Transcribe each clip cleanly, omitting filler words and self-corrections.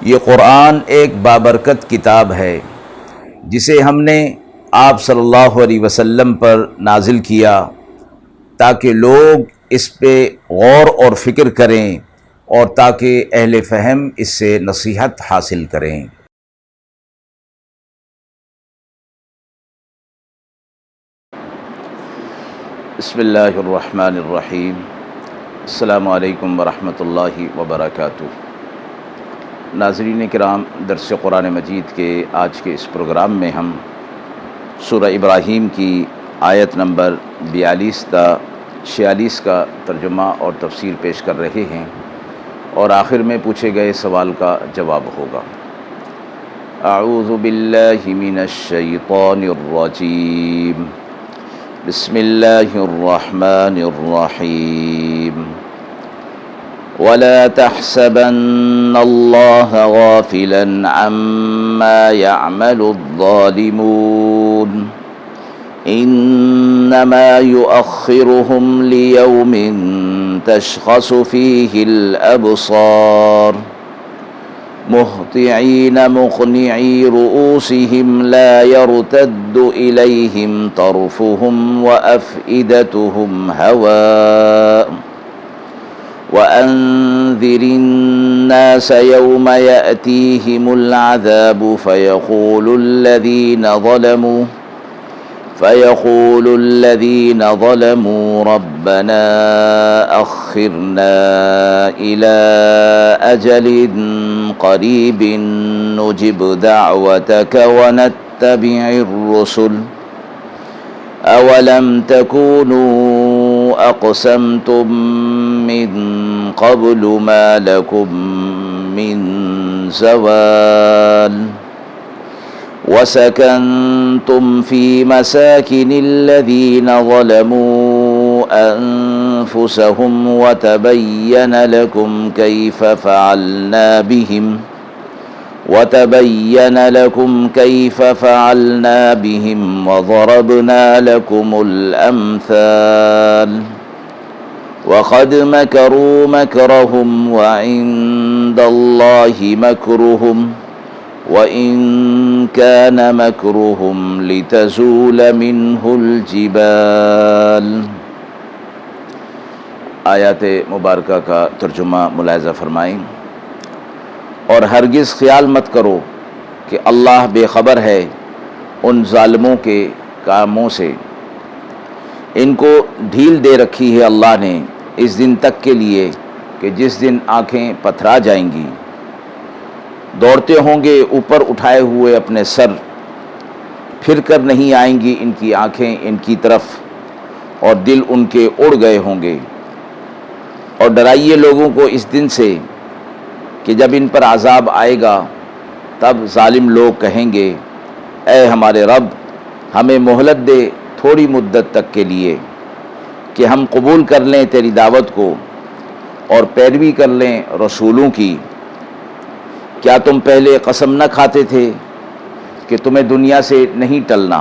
یہ قرآن ایک بابرکت کتاب ہے جسے ہم نے آپ صلی اللہ علیہ وسلم پر نازل کیا تاکہ لوگ اس پہ غور اور فکر کریں اور تاکہ اہل فہم اس سے نصیحت حاصل کریں۔ بسم اللہ الرحمن الرحیم۔ السلام علیکم ورحمۃ اللہ وبرکاتہ۔ ناظرین کرام، درس قرآن مجید کے آج کے اس پروگرام میں ہم سورہ ابراہیم کی آیت نمبر 42 تا 46 کا ترجمہ اور تفسیر پیش کر رہے ہیں، اور آخر میں پوچھے گئے سوال کا جواب ہوگا۔ اعوذ باللہ من الشیطان الرجیم، بسم اللہ الرحمن الرحیم۔ وَلَا تَحْسَبَنَّ اللَّهَ غَافِلًا عَمَّا يَعْمَلُ الظَّالِمُونَ إِنَّمَا يُؤَخِّرُهُمْ لِيَوْمٍ تَشْخَصُ فِيهِ الْأَبْصَارُ مُهْطِعِينَ مُقْنِعِي رُءُوسِهِمْ لَا يَرْتَدُّ إِلَيْهِمْ طَرْفُهُمْ وَأَفْئِدَتُهُمْ هَوَاءٌ وَأَنذِرِ النَّاسَ يَوْمَ يَأْتِيهِمُ الْعَذَابُ فَيَقُولُ الَّذِينَ ظَلَمُوا رَبَّنَا أَخِّرْنَا إِلَىٰ أَجَلٍ قَرِيبٍ نُّجِبْ دَعْوَتَكَ وَنَتَّبِعِ الرُّسُلَ أَوَلَمْ تَكُونُوا أَقْسَمْتُم مِّن قَبْلُ مَا لَكُم مِّن زَوَالٍ وَسَكَنتُمْ فِي مَسَاكِنِ الَّذِينَ ظَلَمُوا أَنفُسَهُمْ وَتَبَيَّنَ لَكُمْ كَيْفَ فَعَلْنَا بِهِمْ وَضَرَبْنَا لَكُمُ الْأَمْثَالَ وَقَدْ مَكَرُوا مَكْرَهُمْ وَعِندَ اللَّهِ مَكْرُهُمْ وَإِن كَانَ مَكْرُهُمْ لِتَزُولَ مِنْهُ الْجِبَالُ۔ آیات مبارکہ کا ترجمہ ملاحظہ فرمائیں۔ اور ہرگز خیال مت کرو کہ اللہ بے خبر ہے ان ظالموں کے کاموں سے۔ ان کو ڈھیل دے رکھی ہے اللہ نے اس دن تک کے لیے کہ جس دن آنکھیں پتھرا جائیں گی، دوڑتے ہوں گے اوپر اٹھائے ہوئے اپنے سر، پھر کر نہیں آئیں گی ان کی آنکھیں ان کی طرف، اور دل ان کے اڑ گئے ہوں گے۔ اور ڈرائیے لوگوں کو اس دن سے کہ جب ان پر عذاب آئے گا تب ظالم لوگ کہیں گے، اے ہمارے رب، ہمیں مہلت دے تھوڑی مدت تک کے لیے کہ ہم قبول کر لیں تیری دعوت کو اور پیروی کر لیں رسولوں کی۔ کیا تم پہلے قسم نہ کھاتے تھے کہ تمہیں دنیا سے نہیں ٹلنا،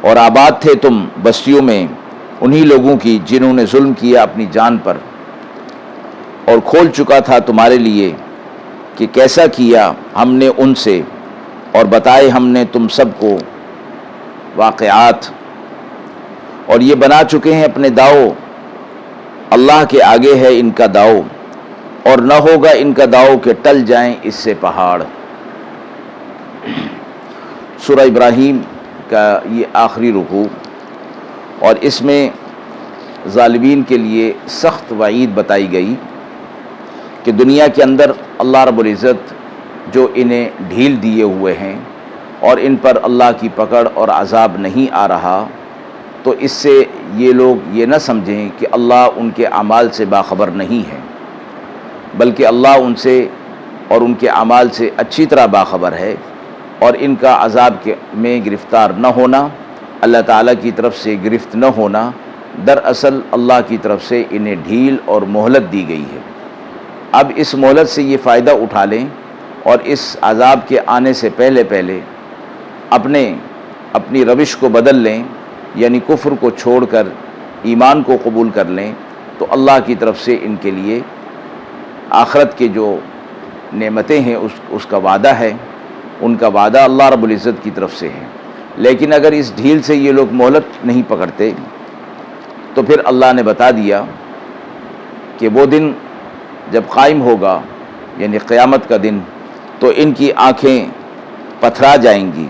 اور آباد تھے تم بستیوں میں انہی لوگوں کی جنہوں نے ظلم کیا اپنی جان پر، اور کھول چکا تھا تمہارے لیے کہ کیسا کیا ہم نے ان سے، اور بتائے ہم نے تم سب کو واقعات، اور یہ بنا چکے ہیں اپنے داؤ، اللہ کے آگے ہے ان کا داؤ، اور نہ ہوگا ان کا داؤ کہ ٹل جائیں اس سے پہاڑ۔ سورہ ابراہیم کا یہ آخری رکوع، اور اس میں ظالمین کے لیے سخت وعید بتائی گئی کہ دنیا کے اندر اللہ رب العزت جو انہیں ڈھیل دیے ہوئے ہیں اور ان پر اللہ کی پکڑ اور عذاب نہیں آ رہا، تو اس سے یہ لوگ یہ نہ سمجھیں کہ اللہ ان کے اعمال سے باخبر نہیں ہے، بلکہ اللہ ان سے اور ان کے اعمال سے اچھی طرح باخبر ہے، اور ان کا عذاب میں گرفتار نہ ہونا، اللہ تعالیٰ کی طرف سے گرفت نہ ہونا، دراصل اللہ کی طرف سے انہیں ڈھیل اور مہلت دی گئی ہے۔ اب اس مہلت سے یہ فائدہ اٹھا لیں اور اس عذاب کے آنے سے پہلے اپنی روش کو بدل لیں، یعنی کفر کو چھوڑ کر ایمان کو قبول کر لیں، تو اللہ کی طرف سے ان کے لیے آخرت کے جو نعمتیں ہیں اس کا وعدہ ہے، ان کا وعدہ اللہ رب العزت کی طرف سے ہے۔ لیکن اگر اس ڈھیل سے یہ لوگ مہلت نہیں پکڑتے تو پھر اللہ نے بتا دیا کہ وہ دن جب قائم ہوگا، یعنی قیامت کا دن، تو ان کی آنکھیں پتھرا جائیں گی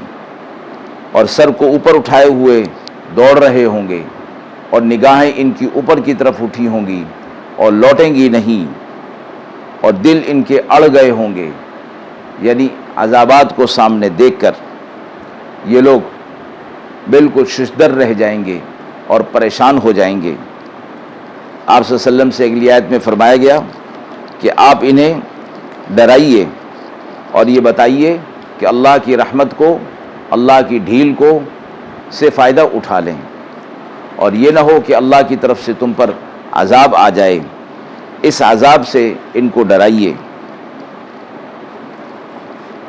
اور سر کو اوپر اٹھائے ہوئے دوڑ رہے ہوں گے، اور نگاہیں ان کی اوپر کی طرف اٹھی ہوں گی اور لوٹیں گی نہیں، اور دل ان کے اڑ گئے ہوں گے، یعنی عذابات کو سامنے دیکھ کر یہ لوگ بالکل ششدر رہ جائیں گے اور پریشان ہو جائیں گے۔ آپ صلی اللہ علیہ وسلم سے اگلی آیت میں فرمایا گیا کہ آپ انہیں ڈرائیے اور یہ بتائیے کہ اللہ کی رحمت کو، اللہ کی ڈھیل کو سے فائدہ اٹھا لیں، اور یہ نہ ہو کہ اللہ کی طرف سے تم پر عذاب آ جائے۔ اس عذاب سے ان کو ڈرائیے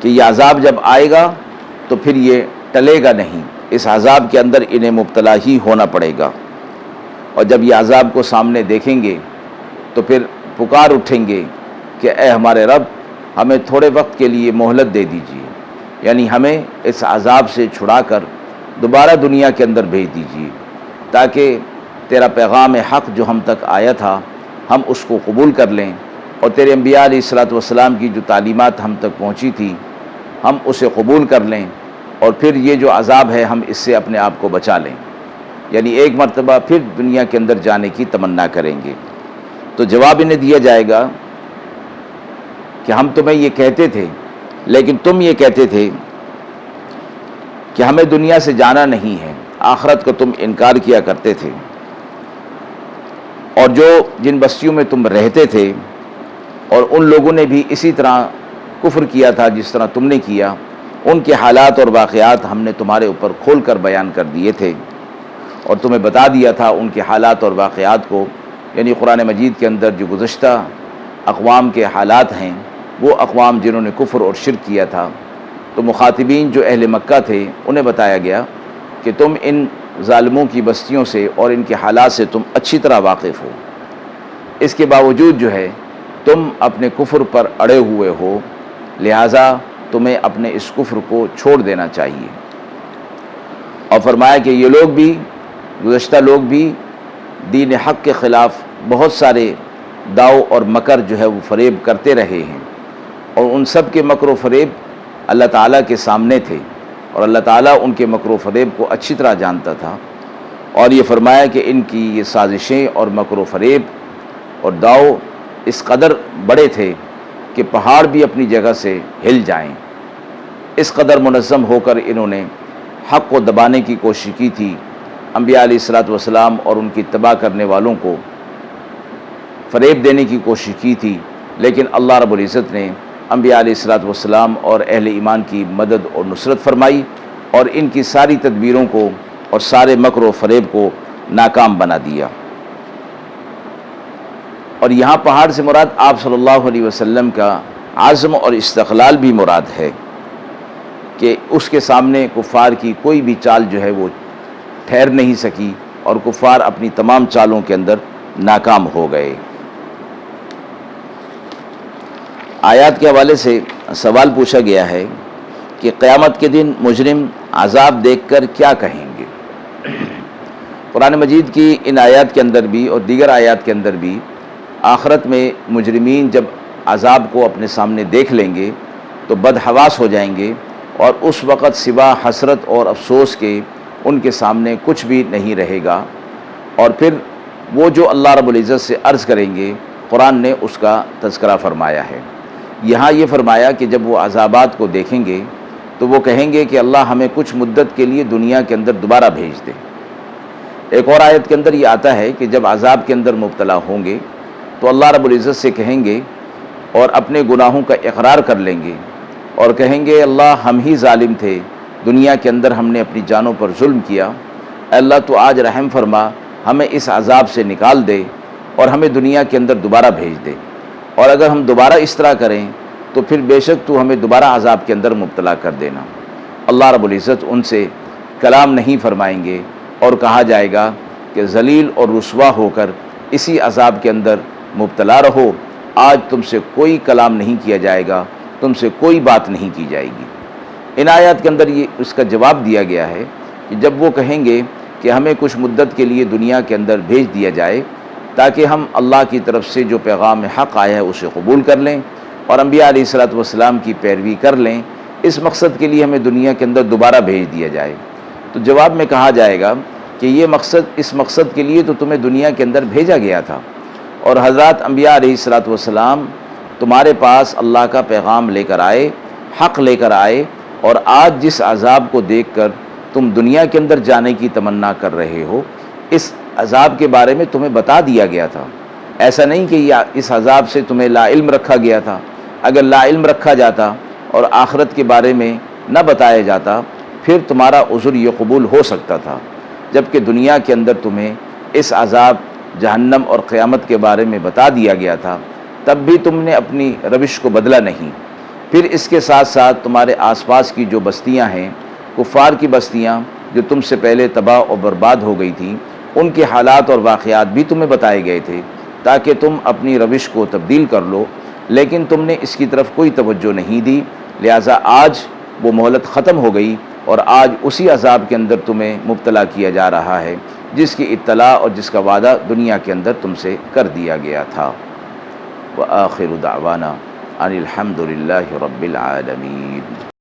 کہ یہ عذاب جب آئے گا تو پھر یہ ٹلے گا نہیں، اس عذاب کے اندر انہیں مبتلا ہی ہونا پڑے گا، اور جب یہ عذاب کو سامنے دیکھیں گے تو پھر پکار اٹھیں گے کہ اے ہمارے رب، ہمیں تھوڑے وقت کے لیے مہلت دے دیجیے، یعنی ہمیں اس عذاب سے چھڑا کر دوبارہ دنیا کے اندر بھیج دیجیے، تاکہ تیرا پیغام حق جو ہم تک آیا تھا ہم اس کو قبول کر لیں، اور تیرے انبیاء علیہ الصلوۃ والسلام کی جو تعلیمات ہم تک پہنچی تھی ہم اسے قبول کر لیں، اور پھر یہ جو عذاب ہے ہم اس سے اپنے آپ کو بچا لیں، یعنی ایک مرتبہ پھر دنیا کے اندر جانے کی تمنا کریں گے۔ تو جواب انہیں دیا جائے گا کہ ہم تمہیں یہ کہتے تھے، لیکن تم یہ کہتے تھے کہ ہمیں دنیا سے جانا نہیں ہے، آخرت کا تم انکار کیا کرتے تھے، اور جو جن بستیوں میں تم رہتے تھے اور ان لوگوں نے بھی اسی طرح کفر کیا تھا جس طرح تم نے کیا، ان کے حالات اور واقعات ہم نے تمہارے اوپر کھول کر بیان کر دیے تھے، اور تمہیں بتا دیا تھا ان کے حالات اور واقعات کو، یعنی قرآن مجید کے اندر جو گزشتہ اقوام کے حالات ہیں، وہ اقوام جنہوں نے کفر اور شرک کیا تھا، تو مخاطبین جو اہل مکہ تھے انہیں بتایا گیا کہ تم ان ظالموں کی بستیوں سے اور ان کے حالات سے تم اچھی طرح واقف ہو، اس کے باوجود جو ہے تم اپنے کفر پر اڑے ہوئے ہو، لہٰذا تمہیں اپنے اس کفر کو چھوڑ دینا چاہیے۔ اور فرمایا کہ یہ لوگ بھی، گزشتہ لوگ بھی دین حق کے خلاف بہت سارے داؤ اور مکر جو ہے وہ فریب کرتے رہے ہیں، اور ان سب کے مکر و فریب اللہ تعالیٰ کے سامنے تھے، اور اللہ تعالیٰ ان کے مکر و فریب کو اچھی طرح جانتا تھا، اور یہ فرمایا کہ ان کی یہ سازشیں اور مکر و فریب اور داؤ اس قدر بڑے تھے کہ پہاڑ بھی اپنی جگہ سے ہل جائیں، اس قدر منظم ہو کر انہوں نے حق کو دبانے کی کوشش کی تھی، انبیاء علیہ الصلوۃ والسلام اور ان کی اتباع کرنے والوں کو فریب دینے کی کوشش کی تھی، لیکن اللہ رب العزت نے انبیاء علیہ الصلوۃ والسلام اور اہل ایمان کی مدد اور نصرت فرمائی، اور ان کی ساری تدبیروں کو اور سارے مکر و فریب کو ناکام بنا دیا۔ اور یہاں پہاڑ سے مراد آپ صلی اللہ علیہ وسلم کا عزم اور استقلال بھی مراد ہے، کہ اس کے سامنے کفار کی کوئی بھی چال جو ہے وہ ٹھہر نہیں سکی، اور کفار اپنی تمام چالوں کے اندر ناکام ہو گئے۔ آیات کے حوالے سے سوال پوچھا گیا ہے کہ قیامت کے دن مجرم عذاب دیکھ کر کیا کہیں گے؟ قرآن مجید کی ان آیات کے اندر بھی اور دیگر آیات کے اندر بھی آخرت میں مجرمین جب عذاب کو اپنے سامنے دیکھ لیں گے تو بدحواس ہو جائیں گے، اور اس وقت سوا حسرت اور افسوس کے ان کے سامنے کچھ بھی نہیں رہے گا، اور پھر وہ جو اللہ رب العزت سے عرض کریں گے قرآن نے اس کا تذکرہ فرمایا ہے۔ یہاں یہ فرمایا کہ جب وہ عذابات کو دیکھیں گے تو وہ کہیں گے کہ اللہ ہمیں کچھ مدت کے لیے دنیا کے اندر دوبارہ بھیج دے۔ ایک اور آیت کے اندر یہ آتا ہے کہ جب عذاب کے اندر مبتلا ہوں گے تو اللہ رب العزت سے کہیں گے اور اپنے گناہوں کا اقرار کر لیں گے، اور کہیں گے اللہ ہم ہی ظالم تھے، دنیا کے اندر ہم نے اپنی جانوں پر ظلم کیا، اے اللہ تو آج رحم فرما، ہمیں اس عذاب سے نکال دے اور ہمیں دنیا کے اندر دوبارہ بھیج دے، اور اگر ہم دوبارہ اس طرح کریں تو پھر بے شک تو ہمیں دوبارہ عذاب کے اندر مبتلا کر دینا۔ اللہ رب العزت ان سے کلام نہیں فرمائیں گے، اور کہا جائے گا کہ ذلیل اور رسوا ہو کر اسی عذاب کے اندر مبتلا رہو، آج تم سے کوئی کلام نہیں کیا جائے گا، تم سے کوئی بات نہیں کی جائے گی۔ ان آیات کے اندر یہ اس کا جواب دیا گیا ہے کہ جب وہ کہیں گے کہ ہمیں کچھ مدت کے لیے دنیا کے اندر بھیج دیا جائے تاکہ ہم اللہ کی طرف سے جو پیغام حق آیا ہے اسے قبول کر لیں اور انبیاء علیہ الصلوۃ والسلام کی پیروی کر لیں، اس مقصد کے لیے ہمیں دنیا کے اندر دوبارہ بھیج دیا جائے، تو جواب میں کہا جائے گا کہ یہ مقصد، اس مقصد کے لیے تو تمہیں دنیا کے اندر بھیجا گیا تھا، اور حضرات انبیاء علیہ الصلوۃ والسلام تمہارے پاس اللہ کا پیغام لے کر آئے، حق لے کر آئے، اور آج جس عذاب کو دیکھ کر تم دنیا کے اندر جانے کی تمنا کر رہے ہو، اس عذاب کے بارے میں تمہیں بتا دیا گیا تھا۔ ایسا نہیں کہ اس عذاب سے تمہیں لا علم رکھا گیا تھا۔ اگر لا علم رکھا جاتا اور آخرت کے بارے میں نہ بتایا جاتا پھر تمہارا عذر یہ قبول ہو سکتا تھا، جبکہ دنیا کے اندر تمہیں اس عذاب جہنم اور قیامت کے بارے میں بتا دیا گیا تھا، تب بھی تم نے اپنی روش کو بدلا نہیں۔ پھر اس کے ساتھ ساتھ تمہارے آس پاس کی جو بستیاں ہیں، کفار کی بستیاں جو تم سے پہلے تباہ و برباد ہو گئی تھیں، ان کے حالات اور واقعات بھی تمہیں بتائے گئے تھے تاکہ تم اپنی روش کو تبدیل کر لو، لیکن تم نے اس کی طرف کوئی توجہ نہیں دی، لہٰذا آج وہ مہلت ختم ہو گئی اور آج اسی عذاب کے اندر تمہیں مبتلا کیا جا رہا ہے جس کی اطلاع اور جس کا وعدہ دنیا کے اندر تم سے کر دیا گیا تھا۔ وآخر دعوانا ان الحمد للہ رب العالمین۔